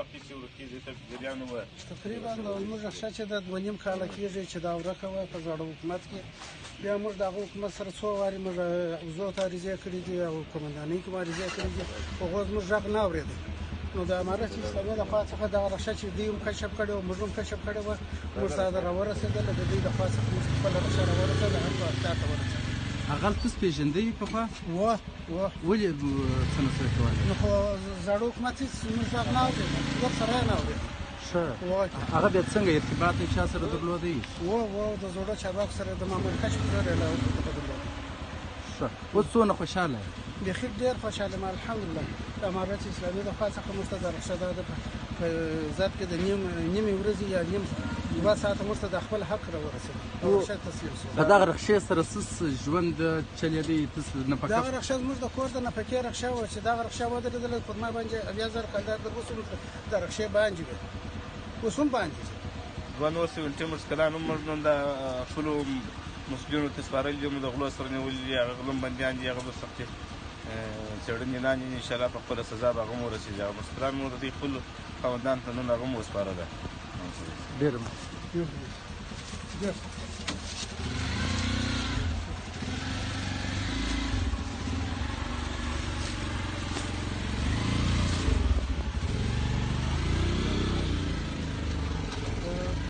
وخت چې ورکې دې ته جریان ووایه. تقریبا زموږ رخصه چې د 2.5 کاله کېږي چې دا ورکه وه په زاړه حکومت کې. بیا موږ د هغه حکومت سره څو وارې موږ حوزو ته عریضې کړي دي او قومندانۍ کې مو عریضې کړي دي، هغو زموږ غږ نه اورېدی. نو د امارت اسلامي له خوا څخه دغه رخصه چې دوی هم کشف کړې وه، موږ هم کشف کړې وه، موږ ته راورسېدله. د دوی له خوا څخه موږ خپله رخصه راورسېده، هر په اختیار ته ورسېده. هغه تاسو پېژندئ پخوا؟ ولې څه نه شوی کولی؟ نو خو زاړه حکومت هېڅ زموږ غږ نه اورېد، ورسره یې نه اورېد. ښه، هغه بیا څنګه ارتباط یې چا سره درلودی؟ د زوړه چارواکو سره د مامور کشف سره یې درلود. ښه، اوس څونه خوشحاله یې؟ بیخي ډېر خوشحاله یم الحمدلله. د امارت اسلامي د خوا څخه موږ ته د رخصه دا په ذات کې د نیمې ورځې یا نیم 2 ساعته موږ ته د خپل حق راورسېد، رخصه تسلیم شو. په دغه رخصې سره څه ژوند چلېدی؟ تاسو نفقه دغه رخصه زموږ د کور د نفقې رخصه وه چې دغه رخصه ودرېدله پر ما باندې 80,000 کلدار در اوس هم د رخصې باندې وې، اوس هم باندې دي. دوه نور سیول ټیمرز کلان هم نن د خپلو مسؤلینو ته سپارلي دي، د غلو سره نیولي دي، هغه غلم بندیان دي، هغه به سختې څېړنې لاندې دي. انشاءالله په خپله سزا به هغه هم ورسېږي. هغه مستران مو د دوی خپلو خاوندانو ته نن هغه هم وسپارله. ډېره